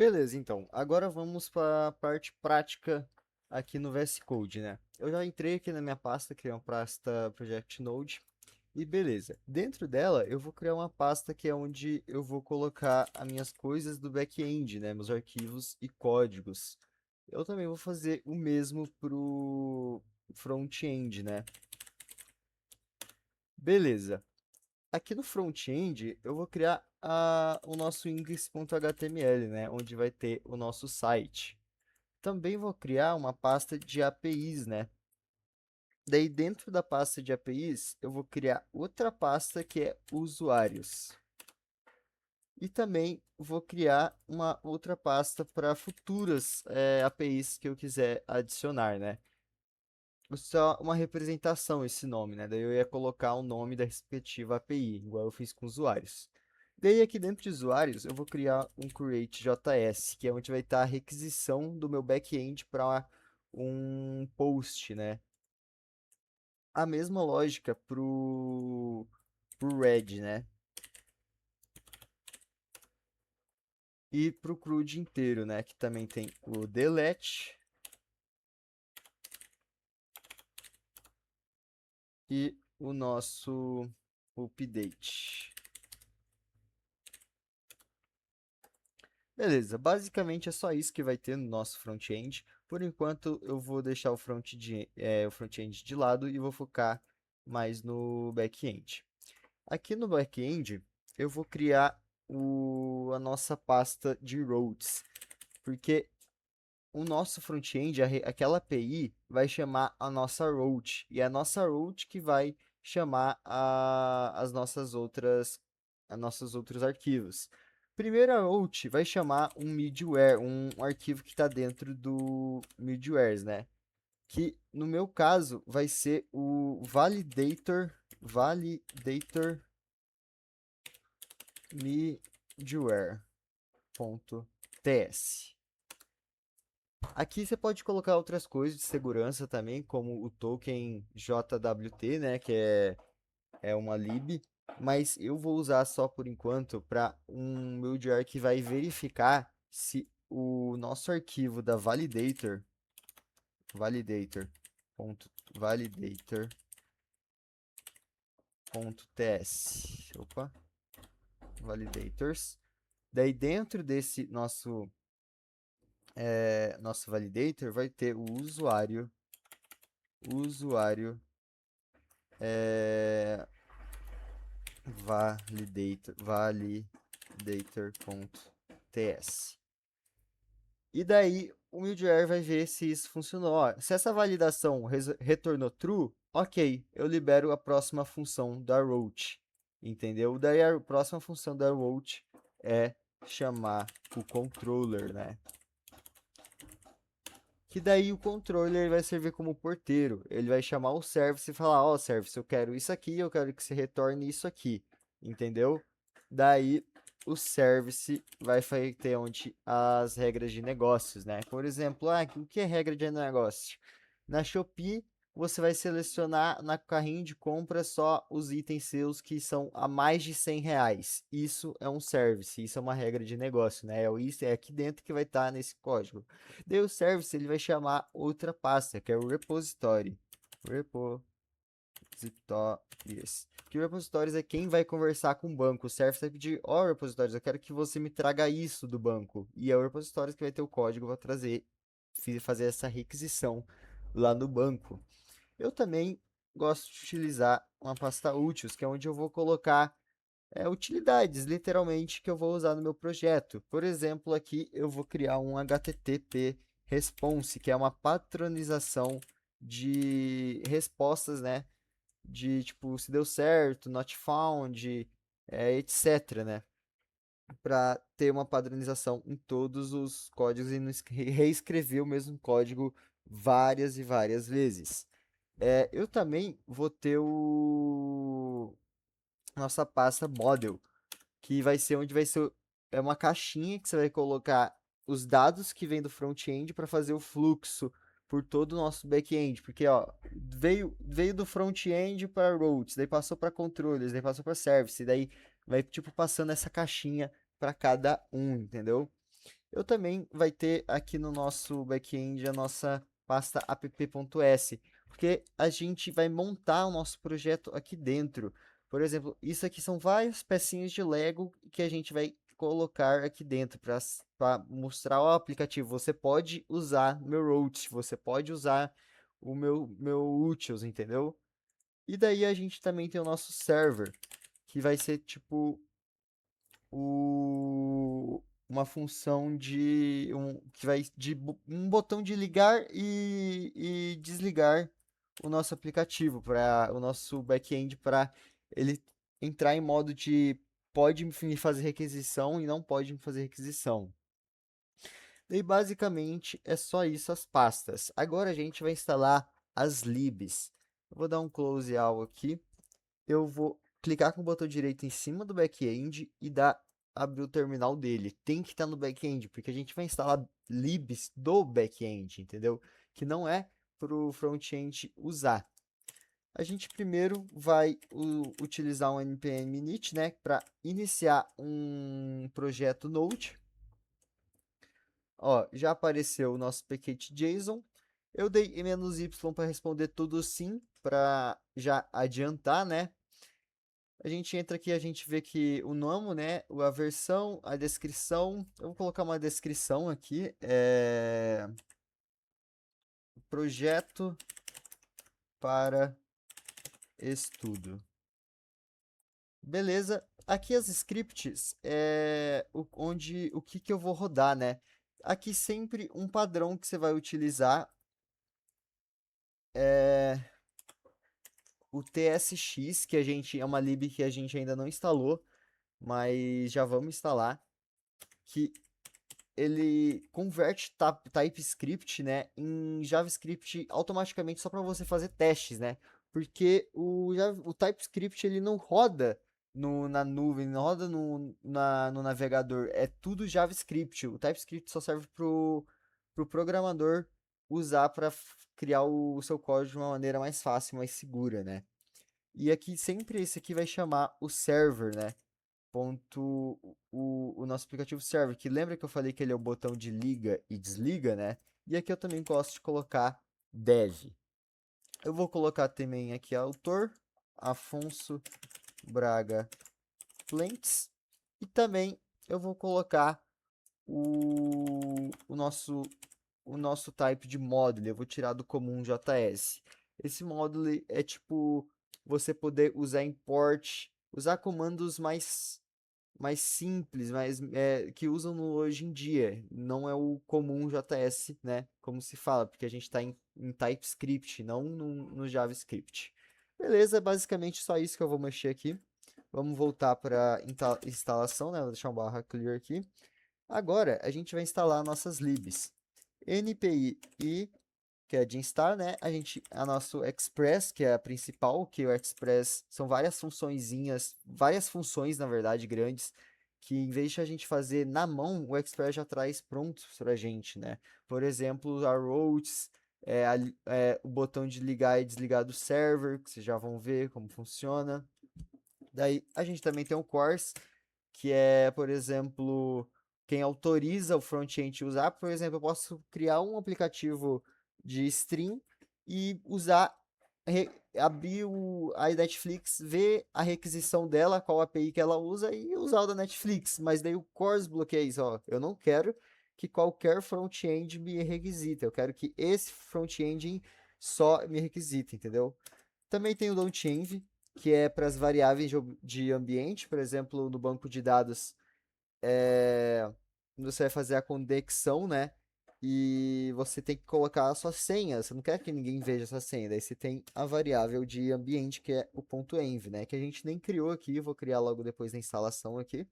Beleza, então. Agora vamos para a parte prática aqui no VS Code, né? Eu já entrei aqui na minha pasta, criei uma pasta Project Node. E beleza. Dentro dela, eu vou criar uma pasta que é onde eu vou colocar as minhas coisas do back-end, né? Meus arquivos e códigos. Eu também vou fazer o mesmo pro front-end, né? Beleza. Aqui no front-end, eu vou criar o nosso index.html, né? Onde vai ter o nosso site. Também vou criar uma pasta de APIs, né? Daí dentro da pasta de APIs, eu vou criar outra pasta que é usuários. E também vou criar uma outra pasta para futuras APIs que eu quiser adicionar, né? Só uma representação esse nome, né? Daí eu ia colocar o nome da respectiva API, igual eu fiz com usuários. Daí aqui dentro de usuários, eu vou criar um create.js, que é onde vai estar a requisição do meu back-end para um post, né? A mesma lógica pro red, né? E pro CRUD inteiro, né? Que também tem o delete e o nosso update. Beleza, basicamente é só isso que vai ter no nosso front-end. Por enquanto, eu vou deixar o front-end de lado e vou focar mais no back-end. Aqui no back-end, eu vou criar a nossa pasta de routes, porque o nosso front-end, aquela API, vai chamar a nossa route, e é a nossa route que vai chamar as nossos outros arquivos. Primeiro, a route vai chamar um middleware, um arquivo que está dentro do middlewares, né? Que no meu caso vai ser o validator middleware.ts. Aqui você pode colocar outras coisas de segurança também, como o token JWT, né, é uma lib, mas eu vou usar só por enquanto para um middleware que vai verificar se o nosso arquivo da validator.validator.ts, opa, validators. Daí dentro desse nosso validator vai ter o usuário é, validator.ts. E daí o middleware vai ver se isso funcionou. Ó, se essa validação retornou true, ok, eu libero a próxima função da route, entendeu? Daí a próxima função da route é chamar o controller, né? Que daí o controller vai servir como porteiro. Ele vai chamar o service e falar: ó, service, eu quero isso aqui, eu quero que você retorne isso aqui, entendeu? Daí o service vai ter onde as regras de negócios, né? Por exemplo, o que é regra de negócio? Na Shopee, você vai selecionar na carrinho de compra só os itens seus que são a mais de R$ 100. Isso é um service, isso é uma regra de negócio, né? Isso é aqui dentro que vai estar nesse código. Daí o service ele vai chamar outra pasta, que é o repository. Repositories. Que o repositories é quem vai conversar com o banco. O service vai pedir: ó, repositories, eu quero que você me traga isso do banco. E é o repositories que vai ter o código para trazer, fazer essa requisição lá no banco. Eu também gosto de utilizar uma pasta úteis, que é onde eu vou colocar utilidades, literalmente, que eu vou usar no meu projeto. Por exemplo, aqui eu vou criar um HTTP response, que é uma patronização de respostas, né? De tipo, se deu certo, not found, etc, né? Para ter uma padronização em todos os códigos e não reescrever o mesmo código várias e várias vezes. Eu também vou ter nossa pasta model, que vai ser onde vai ser uma caixinha que você vai colocar os dados que vem do front-end para fazer o fluxo por todo o nosso back-end, porque ó, veio do front-end para routes, daí passou para controllers, daí passou para service, daí vai tipo passando essa caixinha para cada um, entendeu? Eu também vai ter aqui no nosso back-end a nossa pasta app.s, porque a gente vai montar o nosso projeto aqui dentro. Por exemplo, isso aqui são várias pecinhas de Lego que a gente vai colocar aqui dentro para mostrar o aplicativo. Você pode usar meu root, você pode usar o meu utils, entendeu? E daí a gente também tem o nosso server, que vai ser tipo uma função que vai um botão de ligar e desligar o nosso aplicativo para o nosso back-end para ele entrar em modo de pode me fazer requisição e não pode me fazer requisição. E basicamente é só isso as pastas. Agora a gente vai instalar as libs. Eu vou dar um close all aqui. Eu vou clicar com o botão direito em cima do back-end e abrir o terminal dele. Tem que estar no back-end, porque a gente vai instalar libs do back-end, entendeu? Que não é para o front-end usar. A gente primeiro vai utilizar um npm init, né, para iniciar um projeto Node. Ó, já apareceu o nosso package JSON. Eu dei "-y" para responder tudo sim, para já adiantar, né? A gente entra aqui, a gente vê que o nome, né, a versão, a descrição, eu vou colocar uma descrição aqui, projeto para estudo. Beleza, aqui as scripts, o que que eu vou rodar, né? Aqui sempre um padrão que você vai utilizar é o TSX, que é uma lib que a gente ainda não instalou, mas já vamos instalar, que ele converte TypeScript, né, em JavaScript automaticamente só para você fazer testes, né? Porque o TypeScript ele não roda na nuvem, não roda no navegador, é tudo JavaScript. O TypeScript só serve pro programador usar para criar o seu código de uma maneira mais fácil, mais segura, né? E aqui sempre esse aqui vai chamar o server, né? Ponto o nosso aplicativo server, que lembra que eu falei que ele é o botão de liga e desliga, né? E aqui eu também gosto de colocar dev. Eu vou colocar também aqui autor, Afonso Braga Plentes. E também eu vou colocar o nosso type de módulo. Eu vou tirar do comum JS. Esse módulo é tipo você poder usar import, usar comandos mais simples, que usam hoje em dia. Não é o comum JS, né? Como se fala, porque a gente está em TypeScript, não no JavaScript. Beleza, é basicamente só isso que eu vou mexer aqui. Vamos voltar para instalação, né? Vou deixar um barra clear aqui. Agora a gente vai instalar nossas libs. NPI e que é de install, né? A nosso Express, que é a principal, que o Express são várias funções, na verdade, grandes, que em vez de a gente fazer na mão, o Express já traz pronto pra gente, né? Por exemplo, a routes, o botão de ligar e desligar do server, que vocês já vão ver como funciona. Daí a gente também tem o Course, que é, por exemplo, quem autoriza o front-end usar. Por exemplo, eu posso criar um aplicativo de stream e abrir a Netflix, ver a requisição dela, qual API que ela usa e usar o da Netflix. Mas daí o CORS bloqueia isso, ó. Eu não quero que qualquer front-end me requisite. Eu quero que esse front-end só me requisite, entendeu? Também tem o don't-env, que é para as variáveis de ambiente. Por exemplo, no banco de dados, você vai fazer a conexão, né? E você tem que colocar a sua senha. Você não quer que ninguém veja a sua senha. Daí você tem a variável de ambiente, que é o .env, né? Que a gente nem criou aqui. Vou criar logo depois da instalação aqui.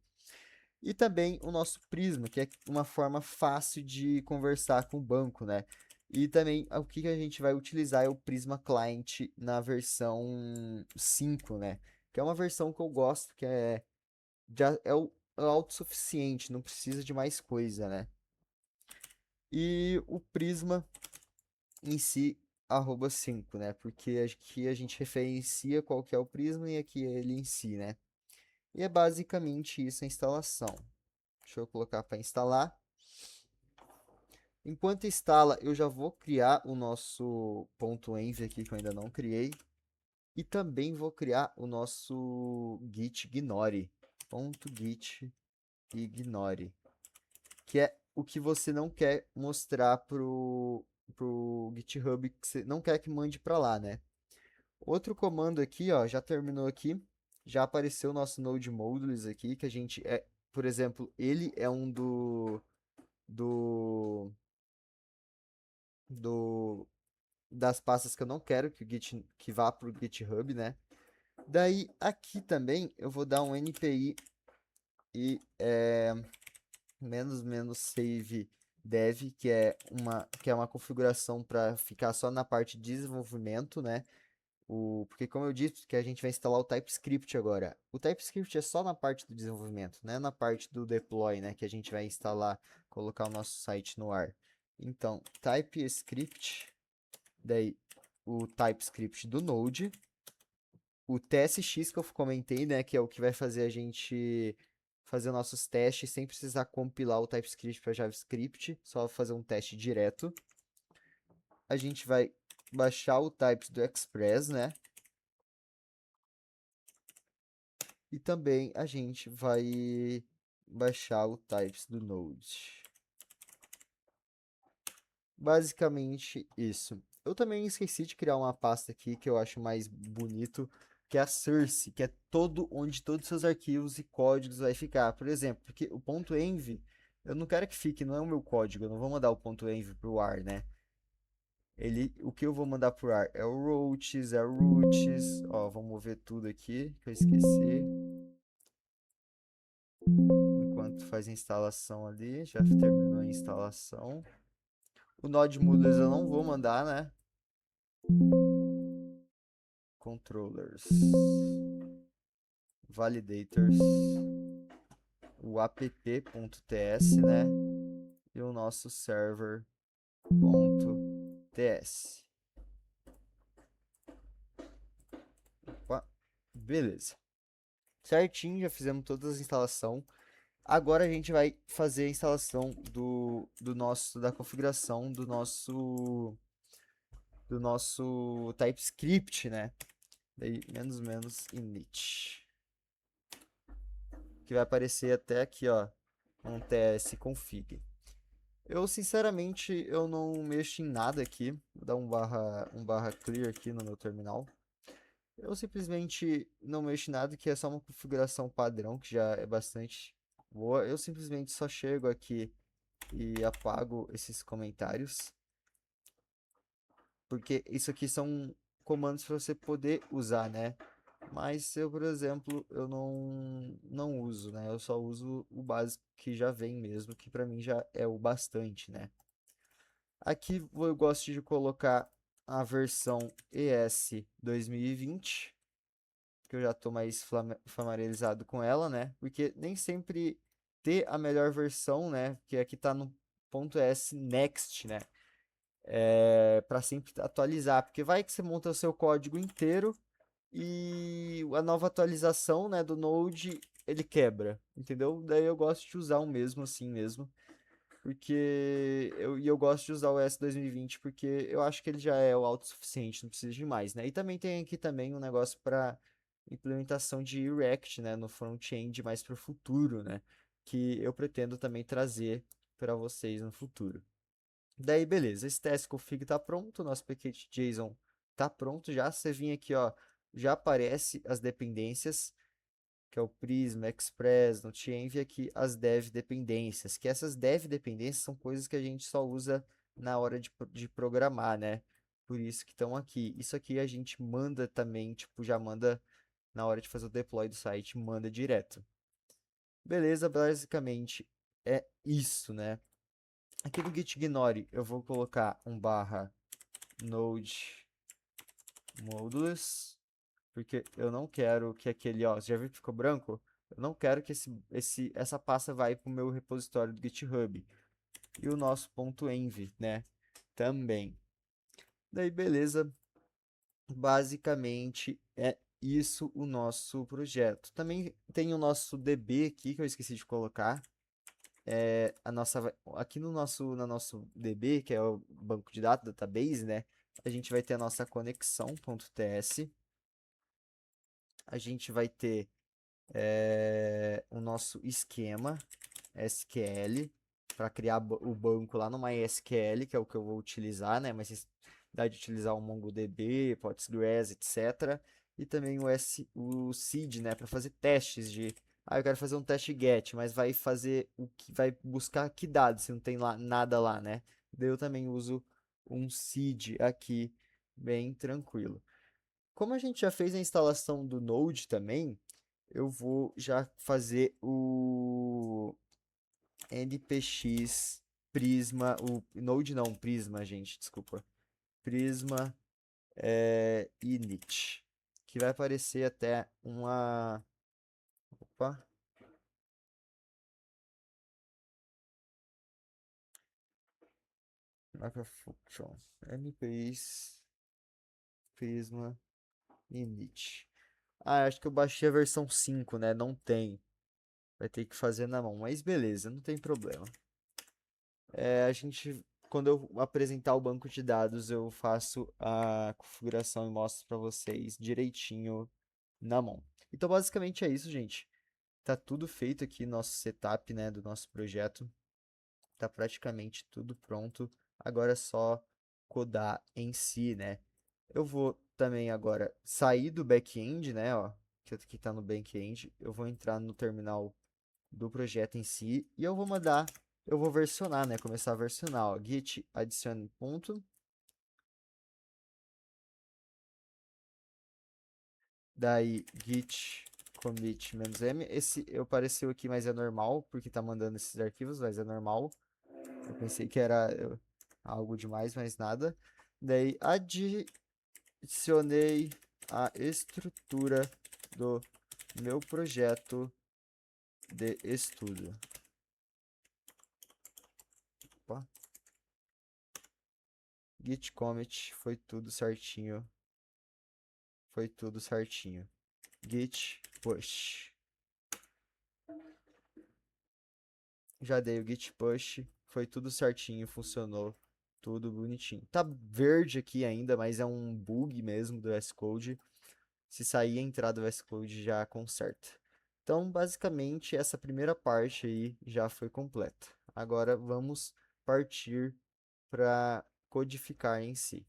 E também o nosso Prisma, que é uma forma fácil de conversar com o banco, né? E também o que a gente vai utilizar é o Prisma Client na versão 5, né? Que é uma versão que eu gosto, que é o autossuficiente, não precisa de mais coisa, né? E o Prisma em si, @5, né? Porque aqui a gente referencia qual que é o Prisma e aqui é ele em si, né? E é basicamente isso a instalação. Deixa eu colocar para instalar. Enquanto instala, eu já vou criar o nosso .env aqui que eu ainda não criei. E também vou criar o nosso git ignore. .git ignore. Que é o que você não quer mostrar pro GitHub, que você não quer que mande para lá, né? Outro comando aqui, ó, já terminou aqui. Já apareceu o nosso node modules aqui, que a gente por exemplo, ele é um do, do das pastas que eu não quero que vá para o GitHub, né? Daí aqui também eu vou dar um npi e menos save dev, que é uma configuração para ficar só na parte de desenvolvimento, né? Porque como eu disse que a gente vai instalar o TypeScript agora. O TypeScript é só na parte do desenvolvimento, né? Na parte do deploy, né? Que a gente vai instalar, colocar o nosso site no ar. Então, TypeScript, daí o TypeScript do Node, o TSX que eu comentei, né? Que é o que vai fazer a gente fazer nossos testes sem precisar compilar o TypeScript para JavaScript, só fazer um teste direto. A gente vai baixar o types do Express, né? E também a gente vai baixar o types do Node. Basicamente isso. Eu também esqueci de criar uma pasta aqui que eu acho mais bonito, que é a source, que é todo onde todos os seus arquivos e códigos vai ficar. Por exemplo, porque o .env, eu não quero que fique, não é o meu código, eu não vou mandar o .env pro ar, né? O que eu vou mandar pro ar é o roots, ó, vamos mover tudo aqui, que eu esqueci. Enquanto faz a instalação ali, já terminou a instalação. O Node Modules eu não vou mandar, né? Controllers, validators, o app.ts, né? E o nosso server.ts. Opa, beleza. Certinho, já fizemos todas as instalações. Agora a gente vai fazer a instalação da configuração do nosso TypeScript, né? Daí, menos init. Que vai aparecer até aqui, ó, um tsconfig. Eu, sinceramente, eu não mexo em nada aqui. Vou dar um barra clear aqui no meu terminal. Eu simplesmente não mexo em nada, que é só uma configuração padrão, que já é bastante boa. Eu simplesmente só chego aqui e apago esses comentários. Porque isso aqui são comandos para você poder usar, né? Mas eu, por exemplo, eu não uso, né? Eu só uso o básico que já vem mesmo, que para mim já é o bastante, né? Aqui eu gosto de colocar a versão ES 2020, que eu já estou mais familiarizado com ela, né? Porque nem sempre ter a melhor versão, né? Que aqui está no .s next, né? Para sempre atualizar, porque vai que você monta o seu código inteiro e a nova atualização, né, do Node, ele quebra, entendeu? Daí eu gosto de usar o mesmo assim mesmo, porque eu gosto de usar o S 2020 porque eu acho que ele já é o autossuficiente, não precisa de mais, né? E também tem aqui também um negócio para implementação de React, né, no front-end mais para o futuro, né, que eu pretendo também trazer para vocês no futuro. Daí, beleza, esse teste config tá pronto, nosso package JSON tá pronto já. Você vir aqui, ó, já aparece as dependências, que é o Prisma, Express, Node.env, aqui as dev dependências, que essas dev dependências são coisas que a gente só usa na hora de programar, né? Por isso que estão aqui. Isso aqui a gente manda também, tipo, já manda na hora de fazer o deploy do site, manda direto. Beleza, basicamente é isso, né? Aqui no git ignore eu vou colocar um barra node modules, porque eu não quero que aquele, ó, você já viu que ficou branco? Eu não quero que essa pasta vai para o meu repositório do GitHub. E o nosso .env, né? Também. Daí, beleza. Basicamente é isso o nosso projeto. Também tem o nosso DB aqui, que eu esqueci de colocar. aqui no nosso DB, que é o banco de dados, database, né? A gente vai ter a nossa conexão.ts, a gente vai ter o nosso esquema SQL para criar o banco lá no MySQL, que é o que eu vou utilizar, né? Mas vocês dá de utilizar o MongoDB, Postgres, etc. E também o seed, né? Para fazer testes de. Ah, eu quero fazer um teste GET, mas vai fazer o que vai buscar que dados, se não tem lá, nada lá, né? Daí eu também uso um seed aqui, bem tranquilo. Como a gente já fez a instalação do Node também, eu vou já fazer o npx Prisma, o Node não, Prisma, gente, desculpa. Prisma init, que vai aparecer até uma, opa, marca function, npx Prisma init. Ah, acho que eu baixei a versão 5, né? Não tem. Vai ter que fazer na mão, mas beleza, não tem problema. Quando eu apresentar o banco de dados, eu faço a configuração e mostro para vocês direitinho na mão. Então, basicamente é isso, gente. Tá tudo feito aqui, nosso setup, né, do nosso projeto. Tá praticamente tudo pronto. Agora é só codar em si, né? Eu vou também agora sair do back-end, né, ó, que aqui tá no back-end. Eu vou entrar no terminal do projeto em si e eu vou versionar, né? Começar a versionar, ó, git adicione ponto, daí git commit "-m". Esse eu apareceu aqui, mas é normal, porque tá mandando esses arquivos, mas é normal. Eu pensei que era algo demais, mas nada. Daí adicionei a estrutura do meu projeto de estudo. Opa. Git commit, foi tudo certinho. Foi tudo certinho. Git push. Já dei o git push. Foi tudo certinho, funcionou tudo bonitinho. Tá verde aqui ainda, mas é um bug mesmo do VS Code. Se sair a entrada do VS Code já conserta. Então, basicamente, essa primeira parte aí já foi completa. Agora vamos partir para codificar em si.